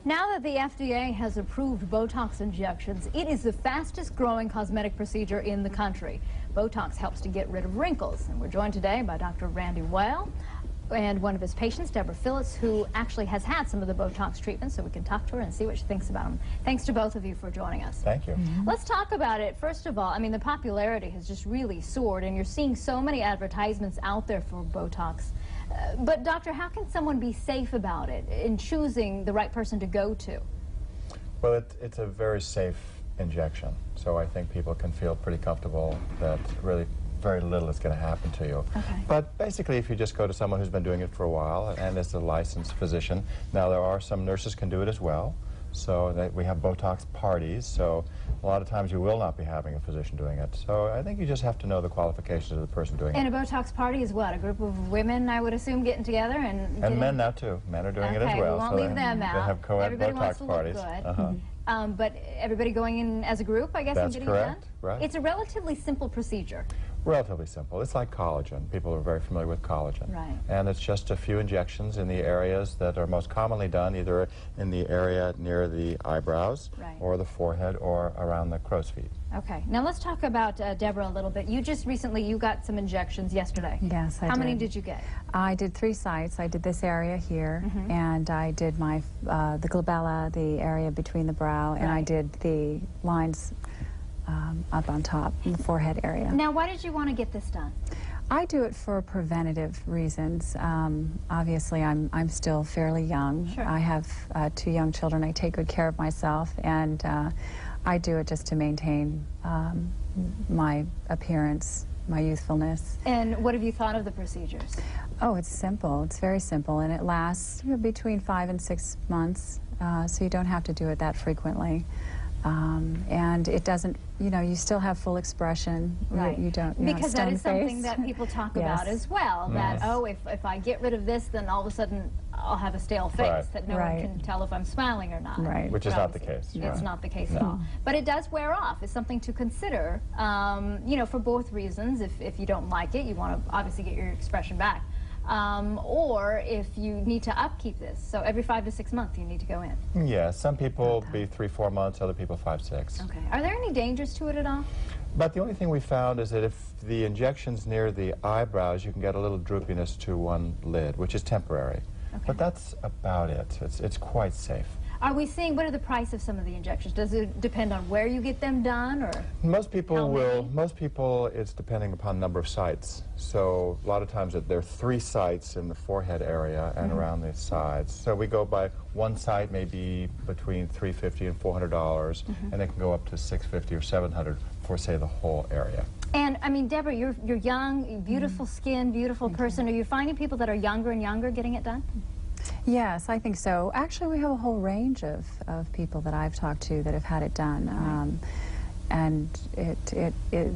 Now that the FDA has approved Botox injections, it is the fastest growing cosmetic procedure in the country. Botox helps to get rid of wrinkles, and we're joined today by Dr. Randy Weil and one of his patients, Deborah Phillips, who actually has had some of the Botox treatments, so we can talk to her and see what she thinks about them. Thanks to both of you for joining us. Thank you. Let's talk about it. First of all, I mean, the popularity has just really soared, and you're seeing so many advertisements out there for Botox. But, Doctor, how can someone be safe about it in choosing the right person to go to? Well, it's a very safe injection, so I think people can feel pretty comfortable that really very little is going to happen to you. Okay. But basically, if you just go to someone who's been doing it for a while and is a licensed physician, now there are some nurses can do it as well. So that we have Botox parties, so a lot of times you will not be having a physician doing it. So I think you just have to know the qualifications of the person doing it. And a Botox party is what? A group of women, I would assume, getting together and men now too. Men are doing it as well. We won't leave them out. They have co-ed Everybody wants Botox to parties. Look good. But everybody going in as a group, I guess, That's and getting it done? correct, right. It's a relatively simple procedure. Relatively simple. It's like collagen. People are very familiar with collagen. Right. And it's just a few injections in the areas that are most commonly done, either in the area near the eyebrows, right, or the forehead, or around the crow's feet. Okay. Now let's talk about Deborah a little bit. You just recently, you got some injections yesterday. Yes, I did. How many did you get? I did 3 sites. I did this area here, and I did my the glabella, the area between the brow, and I did the lines up on top in the forehead area. Now, why did you want to get this done? I do it for preventative reasons. Obviously, I'm still fairly young. Sure. I have 2 young children. I take good care of myself, and I do it just to maintain my appearance, my youthfulness. And what have you thought of the procedures? Oh, it's simple. It's very simple, and it lasts between 5 and 6 months, so you don't have to do it that frequently. And it doesn't, you know, you still have full expression. Right. You don't, because that is something face. that people talk Yes. about as well. That, oh, if I get rid of this, then all of a sudden I'll have a stale face, Right. that no one can tell if I'm smiling or not. Right. Which is not the case. It's Right. not the case at all. But it does wear off. It's something to consider, you know, for both reasons. If you don't like it, you want to obviously get your expression back. Or if you need to upkeep this. So every 5 to 6 months you need to go in. Yeah, some people be 3, 4 months, other people 5, 6. Okay. Are there any dangers to it at all? But the only thing we found is that if the injection's near the eyebrows, you can get a little droopiness to one lid, which is temporary. Okay. But that's about it. It's quite safe. Are we seeing, what are the price of some of the injections? Does it depend on where you get them done, or? Most people many? most people, it's depending upon number of sites. So a lot of times there are 3 sites in the forehead area and around the sides. So we go by one site maybe between $350 and $400, and it can go up to $650 or $700 for, say, the whole area. And, I mean, Deborah, you're young, beautiful skin, beautiful person. Are you finding people that are younger and younger getting it done? Yes, I think so. Actually, we have a whole range of people that I've talked to that have had it done. And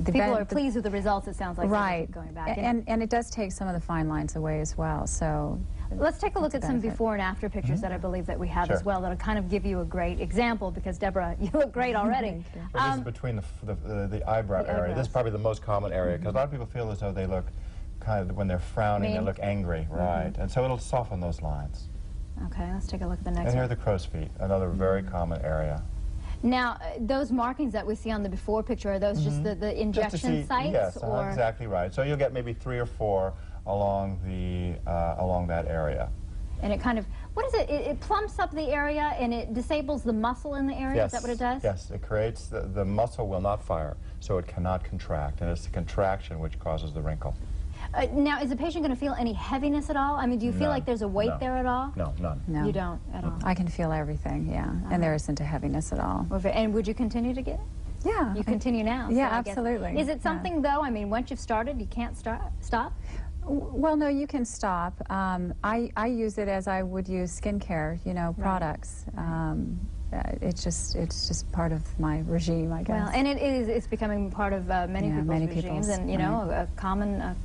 people are pleased with the results, it sounds like. Right. Going back. And it does take some of the fine lines away as well. So let's take a look at some before and after pictures that I believe that we have as well that'll kind of give you a great example, because, Deborah, you look great already. Thank you. Well, this is between the eyebrow area. This is probably the most common area, because a lot of people feel as though they look kind of, when they're frowning, they look angry, right? And so it'll soften those lines. Okay, let's take a look at the next And here are one. the crow's feet, another very common area. Now, those markings that we see on the before picture, are those just the injection sites? Yes, or? exactly right. So you'll get maybe 3 or 4 along along that area. And it kind of, what is it? It plumps up the area and it disables the muscle in the area? Yes. Is that what it does? Yes, it creates, the muscle will not fire, so it cannot contract, and it's the contraction which causes the wrinkle. Now, is the patient going to feel any heaviness at all? I mean, do you feel like there's a weight there at all? No, none. no. You don't at all? I can feel everything, yeah. And there isn't a heaviness at all. And would you continue to get it? Yeah. You continue now? Yeah, so I guess. absolutely. Is it something, though, I mean, once you've started, you can't stop? Well, no, you can stop. I use it as I would use skincare, you know, products. It's just part of my regime, I guess. Well, and it's becoming part of many people's regimes, people's, and, you know, a common